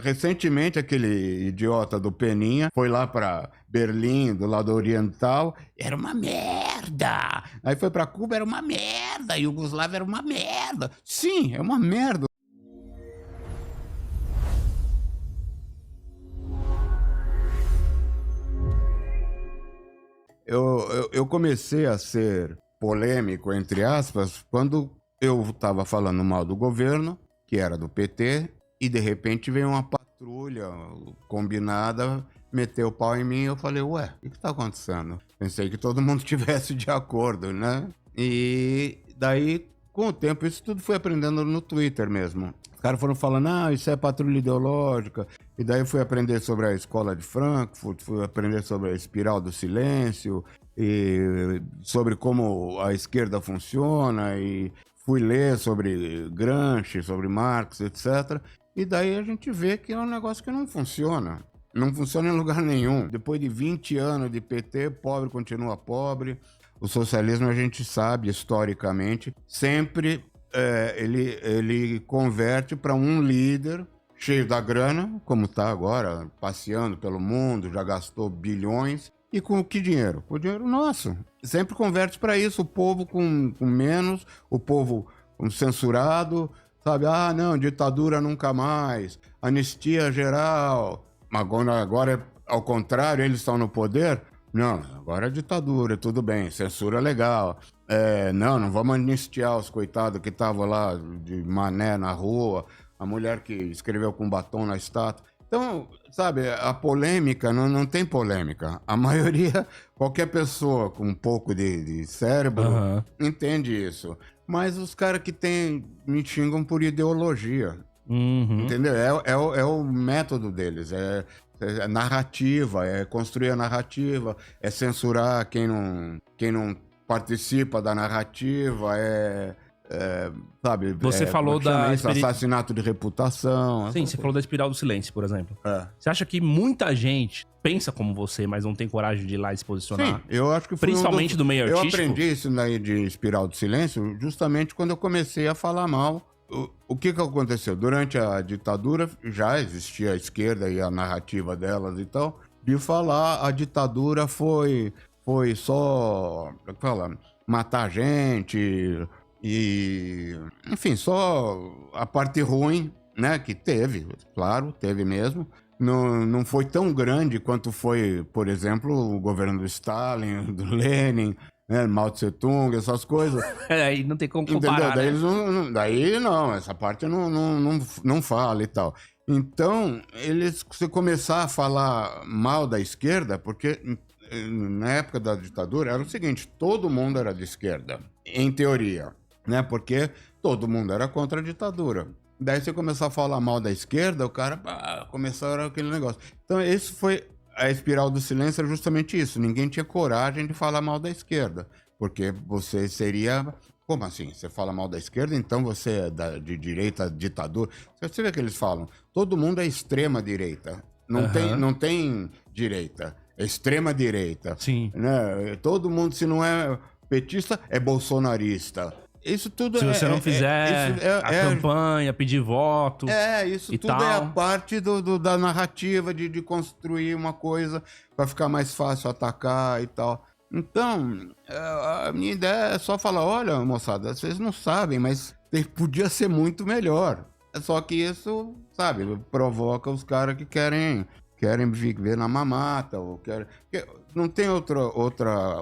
recentemente aquele idiota do Peninha foi lá para Berlim, do lado oriental, era uma merda. Aí foi para Cuba, era uma merda. Iugoslávia era uma merda. Sim, é uma merda. Eu comecei a ser polêmico, entre aspas, quando eu estava falando mal do governo, que era do PT, e de repente veio uma patrulha combinada, meteu o pau em mim, e eu falei, ué, o que está acontecendo? Pensei que todo mundo tivesse de acordo, né? E daí, com o tempo, isso tudo fui aprendendo no Twitter mesmo. Os caras foram falando, isso é patrulha ideológica. E daí fui aprender sobre a escola de Frankfurt, fui aprender sobre a espiral do silêncio, e sobre como a esquerda funciona, e fui ler sobre Gramsci, sobre Marx, etc. E daí a gente vê que é um negócio que não funciona. Não funciona em lugar nenhum. Depois de 20 anos de PT, pobre continua pobre. O socialismo, a gente sabe, historicamente, sempre ele converte para um líder cheio da grana, como está agora, passeando pelo mundo, já gastou bilhões. E com que dinheiro? Com o dinheiro nosso. Sempre converte para isso, o povo com menos, o povo censurado, sabe? Não, ditadura nunca mais, anistia geral. Agora ao contrário, eles estão no poder. Não, agora é ditadura, tudo bem, censura legal. Não vamos anistiar os coitados que estavam lá de mané na rua, a mulher que escreveu com batom na estátua. Então, sabe, a polêmica, não tem polêmica. A maioria, qualquer pessoa com um pouco de cérebro entende isso. Mas os caras que me xingam por ideologia, entendeu? É o método deles, é narrativa, é construir a narrativa, é censurar quem não participa da narrativa, sabe? Você falou da assassinato de reputação. Sim, você falou da espiral do silêncio, por exemplo. Você acha que muita gente pensa como você, mas não tem coragem de ir lá e se posicionar? Sim, eu acho que principalmente do meio artístico. Eu aprendi isso daí de espiral do silêncio justamente quando eu comecei a falar mal. O que aconteceu? Durante a ditadura já existia a esquerda e a narrativa delas e tal, de falar a ditadura foi só, matar gente e, enfim, só a parte ruim, né, que teve, claro, teve mesmo. Não foi tão grande quanto foi, por exemplo, o governo do Stalin, do Lenin, Mao Tse Tung, essas coisas. Aí não tem como comparar, entendeu? Daí não, essa parte não fala e tal. Então, se começar a falar mal da esquerda, porque na época da ditadura era o seguinte, todo mundo era de esquerda, em teoria, né? Porque todo mundo era contra a ditadura. Daí você começar a falar mal da esquerda, o cara começou aquele negócio. Então, esse foi... A espiral do silêncio era justamente isso. Ninguém tinha coragem de falar mal da esquerda. Porque você seria... Como assim? Você fala mal da esquerda, então você é de direita, ditadura. Você vê que eles falam. Todo mundo é extrema direita. Não tem direita. É extrema direita. Sim. Né? Todo mundo, se não é petista, é bolsonarista. Isso tudo se você não fizer a campanha, pedir voto. Isso tudo tal. É a parte da narrativa de construir uma coisa para ficar mais fácil atacar e tal. Então, a minha ideia é só falar: olha, moçada, vocês não sabem, mas podia ser muito melhor. Só que isso, sabe, provoca os caras que querem viver na mamata, ou não tem outra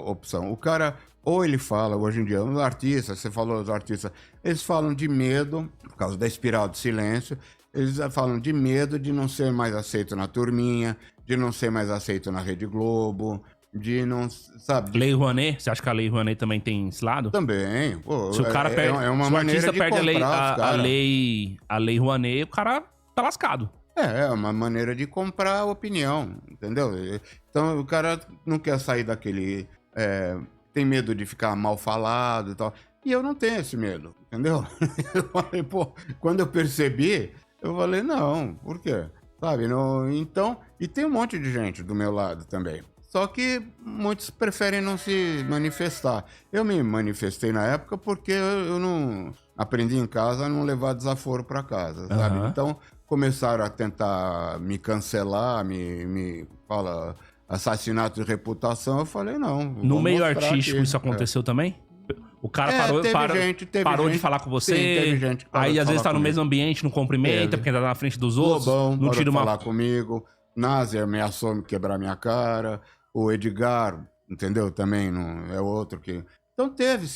opção. O cara. Ou ele fala, hoje em dia, os artistas, você falou dos artistas, eles falam de medo, por causa da espiral de silêncio, eles falam de medo de não ser mais aceito na turminha, de não ser mais aceito na Rede Globo, de não, sabe... Lei Rouanet, você acha que a Lei Rouanet também tem esse lado? Também. Pô, se o cara perde, uma se o maneira artista de perde a Lei Rouanet, o cara tá lascado. É uma maneira de comprar a opinião, entendeu? Então o cara não quer sair daquele... tem medo de ficar mal falado e tal. E eu não tenho esse medo, entendeu? Eu falei, quando eu percebi, eu falei, não, por quê? Sabe, então... E tem um monte de gente do meu lado também. Só que muitos preferem não se manifestar. Eu me manifestei na época porque eu não... Aprendi em casa a não levar desaforo para casa, sabe? Então, começaram a tentar me cancelar, fala, assassinato de reputação, eu falei, não. No meio artístico isso aconteceu também? O cara parou de falar com você, sim, teve gente que aí às vezes tá no mesmo ambiente, não cumprimenta, porque tá na frente dos outros, Lobão, não tira falar comigo, Nazer ameaçou me quebrar minha cara, o Edgar, entendeu, também não é outro que... Então teve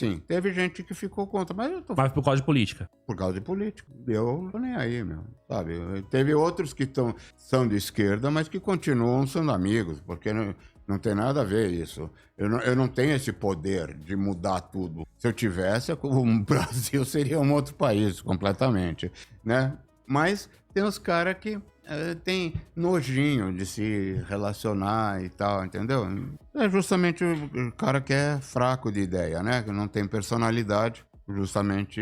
gente que ficou contra, mas Mas por causa de política? Por causa de política, eu tô nem aí, sabe? Teve outros que são de esquerda, mas que continuam sendo amigos, porque não tem nada a ver isso. Eu não tenho esse poder de mudar tudo. Se eu tivesse, o Brasil seria um outro país completamente, né? Mas tem uns caras que tem nojinho de se relacionar e tal, entendeu? É justamente o cara que é fraco de ideia, né? Que não tem personalidade. Justamente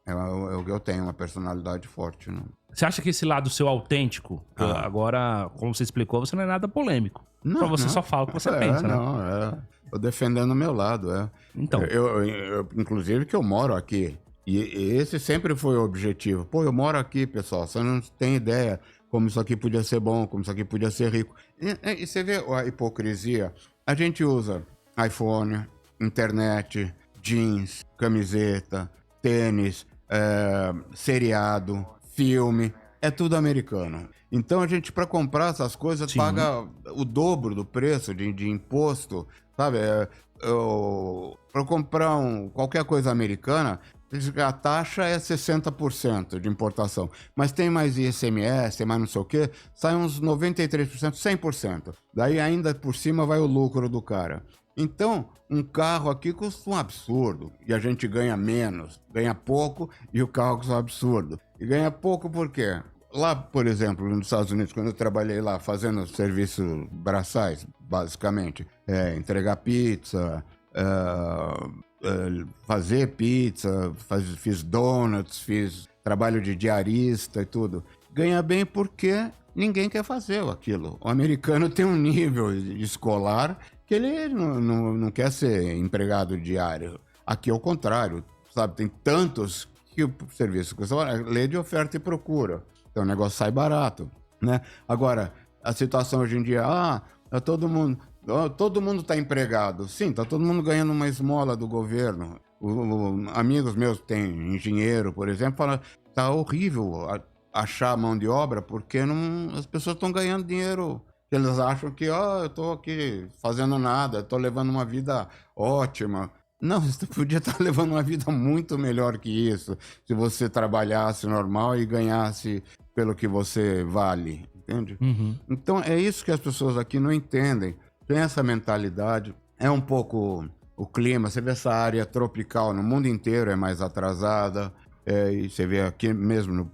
é o que eu tenho, uma personalidade forte, né? Você acha que esse lado seu autêntico, agora, como você explicou, você não é nada polêmico. Não, então você só fala o que você pensa, né? Não, tô defendendo o meu lado, Então. Inclusive que eu moro aqui. E esse sempre foi o objetivo. Pô, eu moro aqui, pessoal, você não tem ideia como isso aqui podia ser bom, como isso aqui podia ser rico. E você vê a hipocrisia. A gente usa iPhone, internet, jeans, camiseta, tênis, seriado, filme, é tudo americano. Então a gente, para comprar essas coisas, sim, paga o dobro do preço de imposto, sabe? Para comprar qualquer coisa americana, a taxa é 60% de importação, mas tem mais ICMS, tem mais não sei o quê, sai uns 93%, 100%. Daí ainda por cima vai o lucro do cara. Então, um carro aqui custa um absurdo e a gente ganha menos, ganha pouco e o carro custa um absurdo. E ganha pouco por quê? Lá, por exemplo, nos Estados Unidos, quando eu trabalhei lá fazendo serviços braçais, basicamente, entregar pizza, fazer pizza, fiz donuts, fiz trabalho de diarista e tudo. Ganha bem porque ninguém quer fazer aquilo. O americano tem um nível escolar que ele não quer ser empregado diário. Aqui é o contrário, sabe? Tem tantos que o serviço custa, lei de oferta e procura. Então o negócio sai barato, né? Agora, a situação hoje em dia, todo mundo está empregado. Sim, está todo mundo ganhando uma esmola do governo. Amigos meus que têm engenheiro, por exemplo, falam, tá horrível achar mão de obra porque as pessoas estão ganhando dinheiro. Eles acham que, eu estou aqui fazendo nada, estou levando uma vida ótima. Não, você podia estar levando uma vida muito melhor que isso, se você trabalhasse normal e ganhasse pelo que você vale, entende? Uhum. Então, é isso que as pessoas aqui não entendem. Tem essa mentalidade, é um pouco o clima, você vê essa área tropical no mundo inteiro é mais atrasada, e você vê aqui mesmo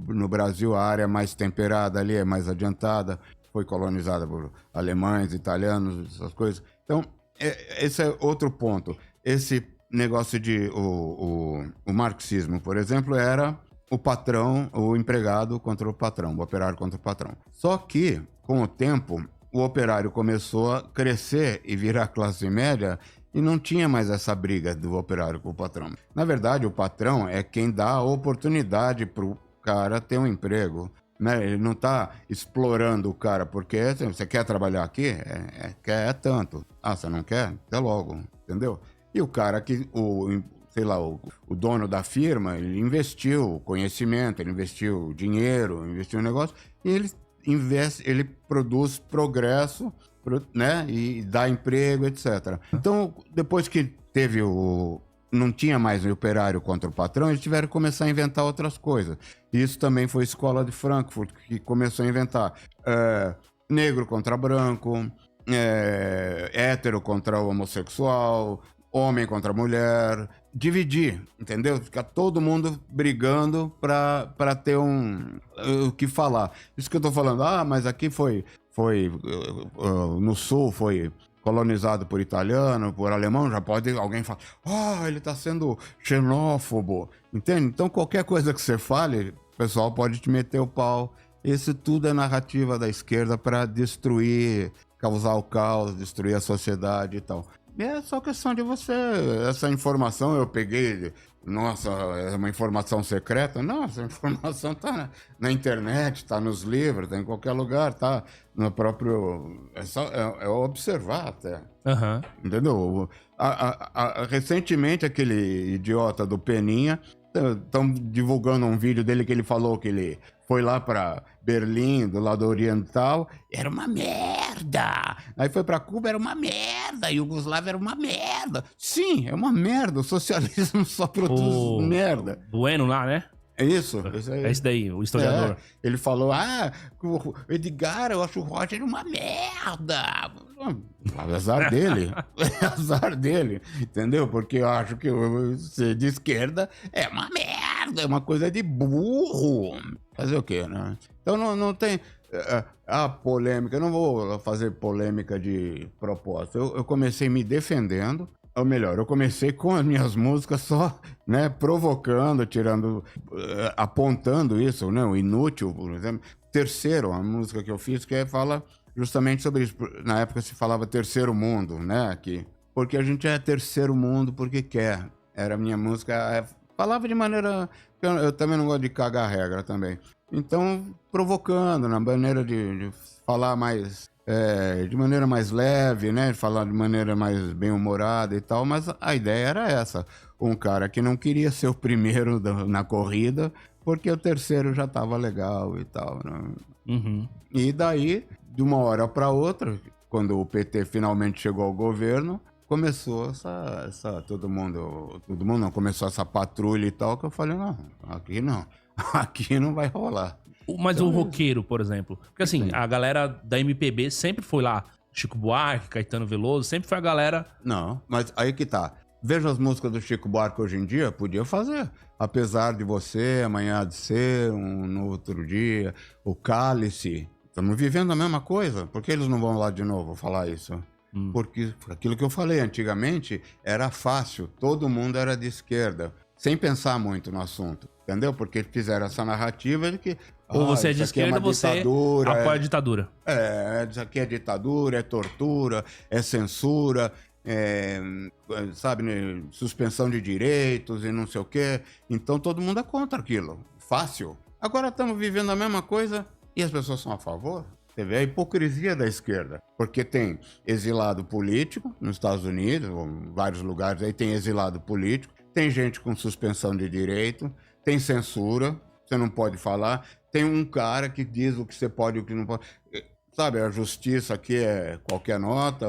no Brasil a área mais temperada ali é mais adiantada, foi colonizada por alemães, italianos, essas coisas. Então, esse é outro ponto. Esse negócio de o marxismo, por exemplo, era o patrão, o empregado contra o patrão, o operário contra o patrão. Só que, com o tempo, o operário começou a crescer e virar classe média e não tinha mais essa briga do operário com o patrão. Na verdade, o patrão é quem dá a oportunidade para o cara ter um emprego. Né? Ele não está explorando o cara, porque você quer trabalhar aqui? Quer tanto. Você não quer? Até logo, entendeu? E o cara que, o dono da firma, ele investiu conhecimento, ele investiu dinheiro, investiu no negócio, e ele produz progresso, né? E dá emprego, etc. Então, depois que teve não tinha mais o operário contra o patrão, eles tiveram que começar a inventar outras coisas. Isso também foi a escola de Frankfurt que começou a inventar negro contra branco, hétero contra homossexual, homem contra mulher, dividir, entendeu? Ficar todo mundo brigando para ter o que falar. Isso que eu tô falando, mas aqui foi no sul foi colonizado por italiano, por alemão, já pode alguém falar, ele tá sendo xenófobo, entende? Então qualquer coisa que você fale, o pessoal pode te meter o pau. Isso tudo é narrativa da esquerda para destruir, causar o caos, destruir a sociedade e tal. É só questão de você... Essa informação eu peguei... Nossa, é uma informação secreta? Não, essa informação tá na internet, tá nos livros, tá em qualquer lugar, tá no próprio... É observar até. Uhum. Entendeu? Recentemente, aquele idiota do Peninha... Estão divulgando um vídeo dele que ele falou que ele foi lá para Berlim, do lado oriental, era uma merda. Aí foi para Cuba, era uma merda. Iugoslávia era uma merda. Sim, é uma merda. O socialismo só produz merda. Bueno lá, né? É isso? É esse daí, o historiador. Ele falou, o Edgar, eu acho o Roger uma merda. Azar dele. Azar dele, entendeu? Porque eu acho que ser de esquerda é uma merda, é uma coisa de burro. Fazer o quê, né? Então não tem... A polêmica, eu não vou fazer polêmica de propósito. Eu comecei me defendendo. Ou melhor, eu comecei com as minhas músicas só, né, provocando, apontando isso, né, o inútil, por exemplo. Terceiro, a música que eu fiz, que fala justamente sobre isso. Na época se falava terceiro mundo, né, aqui. Porque a gente é terceiro mundo porque quer. Era a minha música, falava de maneira... Eu também não gosto de cagar regra também. Então, provocando, na maneira de falar mais... de maneira mais leve, né? Falar de maneira mais bem-humorada e tal, mas a ideia era essa. Um cara que não queria ser o primeiro na corrida, porque o terceiro já estava legal e tal, né? Uhum. E daí, de uma hora para outra, quando o PT finalmente chegou ao governo, começou todo mundo não, começou essa patrulha e tal, que eu falei, não, aqui não vai rolar. Mas então, o roqueiro, por exemplo. Porque assim, a galera da MPB sempre foi lá. Chico Buarque, Caetano Veloso, sempre foi a galera... Não, mas aí que tá. Veja as músicas do Chico Buarque hoje em dia, podia fazer. Apesar de Você, Amanhã Há de Ser, No Outro Dia, O Cálice. Estamos vivendo a mesma coisa. Por que eles não vão lá de novo falar isso? Porque aquilo que eu falei antigamente era fácil. Todo mundo era de esquerda. Sem pensar muito no assunto. Entendeu? Porque fizeram essa narrativa de que... Ou você é de esquerda, você apoia a ditadura. Isso aqui é ditadura, é tortura, é censura, sabe, né, suspensão de direitos e não sei o quê. Então todo mundo é contra aquilo. Fácil. Agora estamos vivendo a mesma coisa e as pessoas são a favor. Você vê a hipocrisia da esquerda. Porque tem exilado político nos Estados Unidos, ou em vários lugares aí tem exilado político, tem gente com suspensão de direito, tem censura, você não pode falar. Tem um cara que diz o que você pode e o que não pode. Sabe, a justiça aqui é qualquer nota,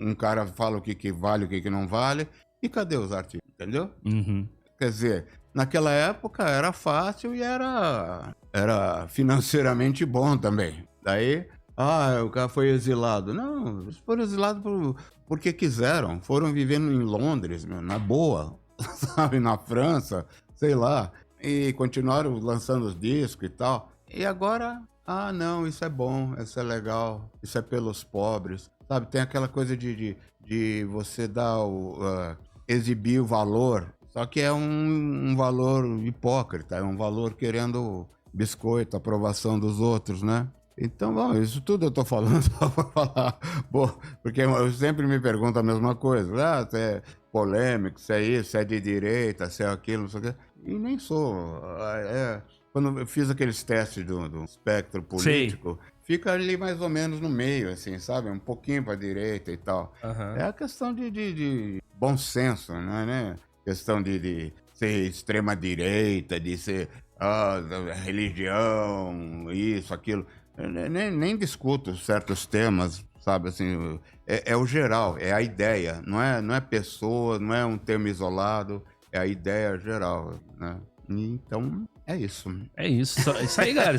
um cara fala o que vale, o que não vale. E cadê os artistas, entendeu? Uhum. Quer dizer, naquela época era fácil e era financeiramente bom também. Daí, o cara foi exilado. Não, eles foram exilados porque quiseram. Foram vivendo em Londres, na boa, sabe, na França, sei lá. E continuaram lançando os discos e tal. E agora, não, isso é bom, isso é legal, isso é pelos pobres. Sabe, tem aquela coisa de você dar exibir o valor, só que é um valor hipócrita, é um valor querendo biscoito, aprovação dos outros, né? Então, bom, isso tudo eu tô falando só pra falar, porque eu sempre me pergunto a mesma coisa. Se é polêmico, se é isso, se é de direita, se é aquilo, não sei o quê. E nem sou. Quando eu fiz aqueles testes do espectro político, fica ali mais ou menos no meio, assim, sabe? Um pouquinho pra direita e tal. Uhum. É a questão de bom senso, né? Questão de ser extrema-direita, de ser religião, isso, aquilo. Nem discuto certos temas, sabe, assim, é o geral, é a ideia, não é pessoa, não é um tema isolado, é a ideia geral, né? Então, é isso. É isso aí, galera.